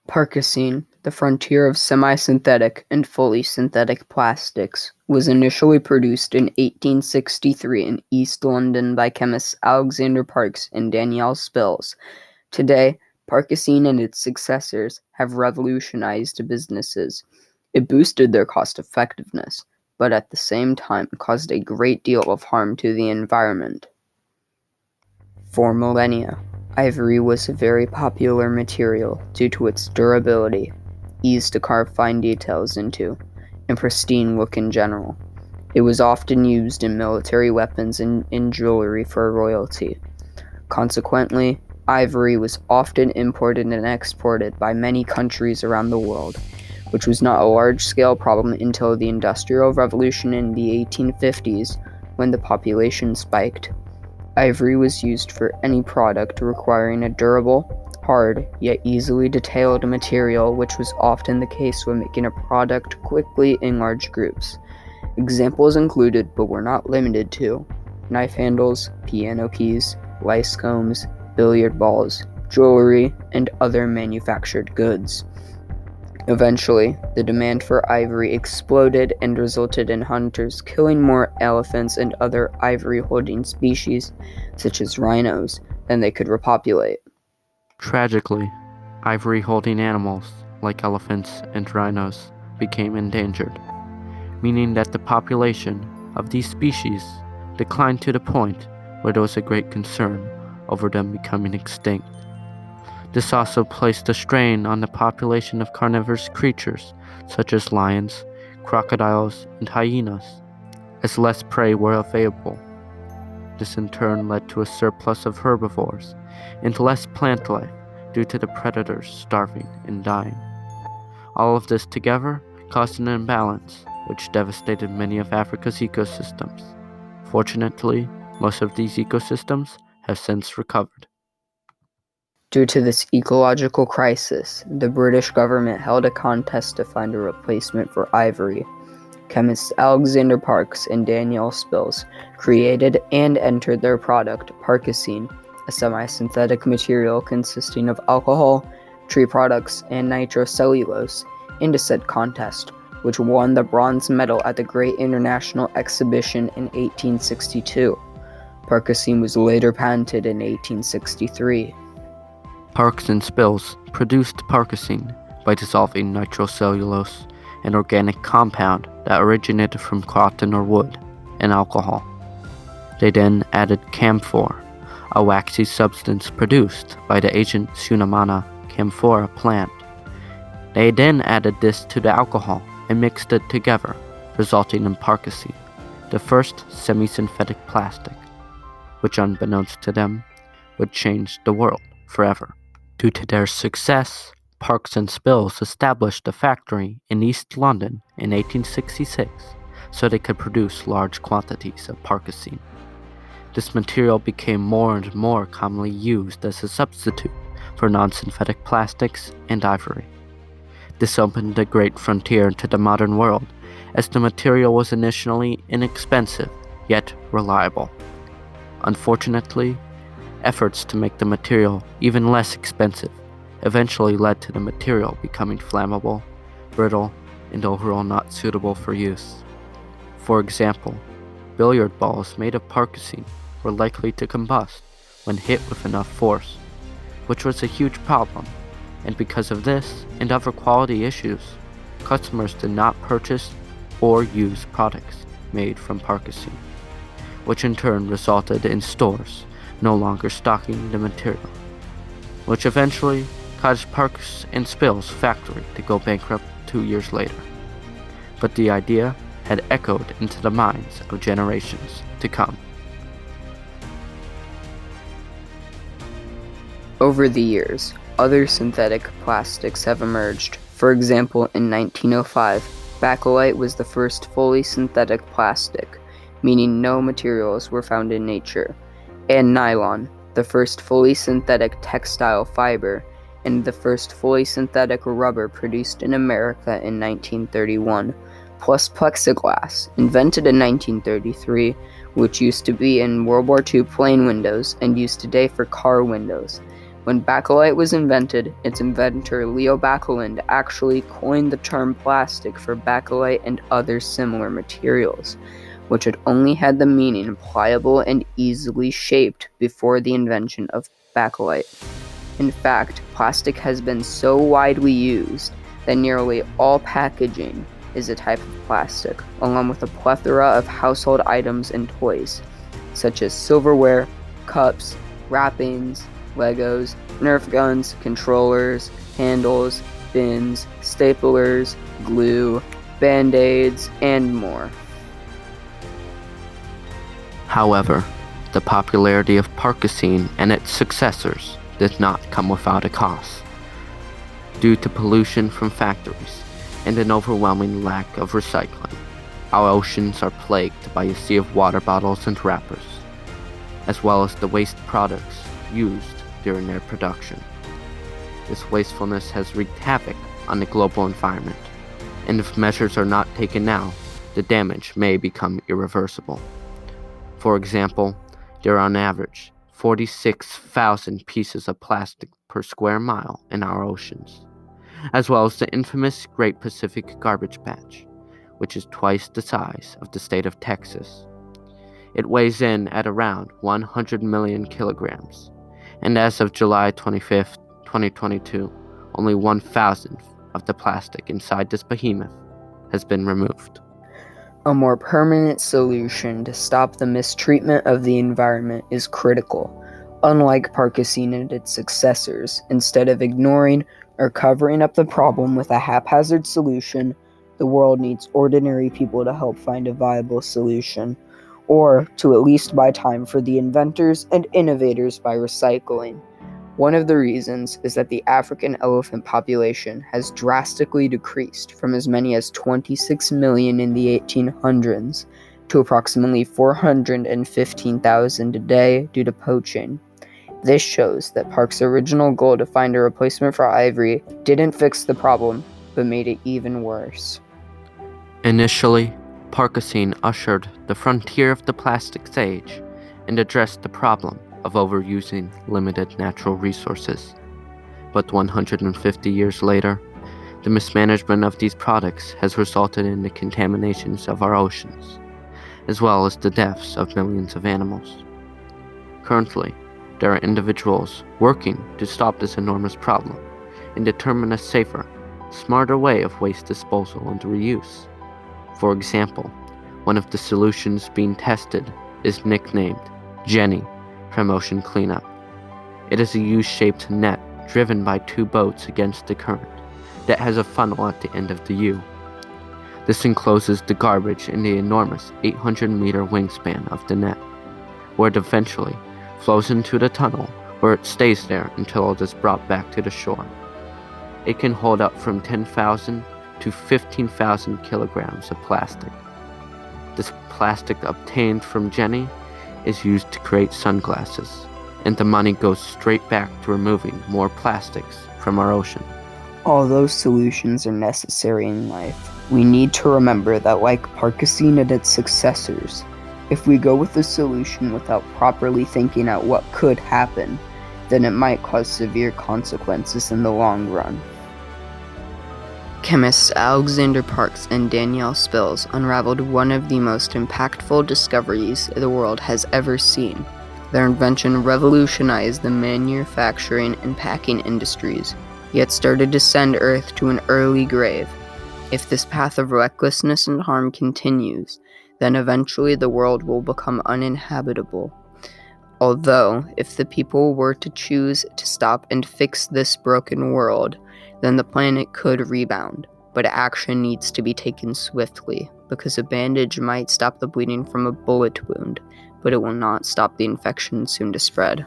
Parkesine, the frontier of semi-synthetic and fully synthetic plastics, was initially produced in 1863 in East London by chemists Alexander Parkes and Daniel Spills. Today, Parkesine and its successors have revolutionized businesses. It boosted their cost-effectiveness, but at the same time caused a great deal of harm to the environment. For millennia, ivory was a very popular material due to its durability, ease to carve fine details into, and pristine look in general. It was often used in military weapons and in jewelry for royalty. Consequently, ivory was often imported and exported by many countries around the world, which was not a large-scale problem until the Industrial Revolution in the 1850s, when the population spiked. Ivory was used for any product requiring a durable, hard, yet easily detailed material, which was often the case when making a product quickly in large groups. Examples included, but were not limited to, knife handles, piano keys, lice combs, billiard balls, jewelry, and other manufactured goods. Eventually, the demand for ivory exploded and resulted in hunters killing more elephants and other ivory-holding species, such as rhinos, than they could repopulate. Tragically, ivory-holding animals, like elephants and rhinos, became endangered, meaning that the population of these species declined to the point where there was a great concern over them becoming extinct. This also placed a strain on the population of carnivorous creatures such as lions, crocodiles, and hyenas, as less prey were available. This in turn led to a surplus of herbivores and less plant life due to the predators starving and dying. All of this together caused an imbalance which devastated many of Africa's ecosystems. Fortunately, most of these ecosystems have since recovered. Due to this ecological crisis, the British government held a contest to find a replacement for ivory. Chemists Alexander Parkes and Daniel Spills created and entered their product, Parkesine, a semi-synthetic material consisting of alcohol, tree products, and nitrocellulose, into said contest, which won the bronze medal at the Great International Exhibition in 1862. Parkesine was later patented in 1863. Parkes and Spills produced Parkesine by dissolving nitrocellulose, an organic compound that originated from cotton or wood, and alcohol. They then added camphor, a waxy substance produced by the Asian Tsunamana camphora plant. They then added this to the alcohol and mixed it together, resulting in Parkesine, the first semi-synthetic plastic, which unbeknownst to them, would change the world forever. Due to their success, Parkes and Spills established a factory in East London in 1866 so they could produce large quantities of Parkesine. This material became more and more commonly used as a substitute for non-synthetic plastics and ivory. This opened a great frontier to the modern world, as the material was initially inexpensive yet reliable. Unfortunately, efforts to make the material even less expensive eventually led to the material becoming flammable, brittle, and overall not suitable for use. For example, billiard balls made of Parkesine were likely to combust when hit with enough force, which was a huge problem, and because of this and other quality issues, customers did not purchase or use products made from Parkesine, which in turn resulted in stores no longer stocking the material, which eventually caused Parkes and Spills' factory to go bankrupt 2 years later. But the idea had echoed into the minds of generations to come. Over the years, other synthetic plastics have emerged. For example, in 1905, Bakelite was the first fully synthetic plastic, meaning no materials were found in nature, and nylon, the first fully synthetic textile fiber, and the first fully synthetic rubber produced in America in 1931, plus plexiglass, invented in 1933, which used to be in World War II plane windows and used today for car windows. When bakelite was invented, its inventor Leo Baekeland actually coined the term plastic for bakelite and other similar materials, which had only had the meaning pliable and easily shaped before the invention of bakelite. In fact, plastic has been so widely used that nearly all packaging is a type of plastic, along with a plethora of household items and toys, such as silverware, cups, wrappings, Legos, Nerf guns, controllers, handles, bins, staplers, glue, Band-Aids, and more. However, the popularity of Parkesine and its successors did not come without a cost. Due to pollution from factories and an overwhelming lack of recycling, our oceans are plagued by a sea of water bottles and wrappers, as well as the waste products used during their production. This wastefulness has wreaked havoc on the global environment, and if measures are not taken now, the damage may become irreversible. For example, there are on average 46,000 pieces of plastic per square mile in our oceans, as well as the infamous Great Pacific Garbage Patch, which is twice the size of the state of Texas. It weighs in at around 100 million kilograms, and as of July 25th, 2022, only 1,000th of the plastic inside this behemoth has been removed. A more permanent solution to stop the mistreatment of the environment is critical. Unlike Parkesine and its successors, instead of ignoring or covering up the problem with a haphazard solution, the world needs ordinary people to help find a viable solution, or to at least buy time for the inventors and innovators by recycling. One of the reasons is that the African elephant population has drastically decreased from as many as 26 million in the 1800s to approximately 415,000 today due to poaching. This shows that Park's original goal to find a replacement for ivory didn't fix the problem, but made it even worse. Initially, Parkesine ushered the frontier of the plastics age and addressed the problem of overusing limited natural resources. But 150 years later, the mismanagement of these products has resulted in the contaminations of our oceans, as well as the deaths of millions of animals. Currently, there are individuals working to stop this enormous problem and determine a safer, smarter way of waste disposal and reuse. For example, one of the solutions being tested is nicknamed Jenny from Ocean Cleanup. It is a U-shaped net driven by two boats against the current that has a funnel at the end of the U. This encloses the garbage in the enormous 800-meter wingspan of the net, where it eventually flows into the tunnel where it stays there until it is brought back to the shore. It can hold up from 10,000 to 15,000 kilograms of plastic. This plastic obtained from Jenny is used to create sunglasses, and the money goes straight back to removing more plastics from our ocean. Although solutions are necessary in life, we need to remember that like Parkesine and its successors, if we go with a solution without properly thinking out what could happen, then it might cause severe consequences in the long run. Chemists Alexander Parks and Danielle Spills unraveled one of the most impactful discoveries the world has ever seen. Their invention revolutionized the manufacturing and packing industries, yet started to send Earth to an early grave. If this path of recklessness and harm continues, then eventually the world will become uninhabitable. Although, if the people were to choose to stop and fix this broken world, then the planet could rebound, but action needs to be taken swiftly, because a bandage might stop the bleeding from a bullet wound, but it will not stop the infection soon to spread.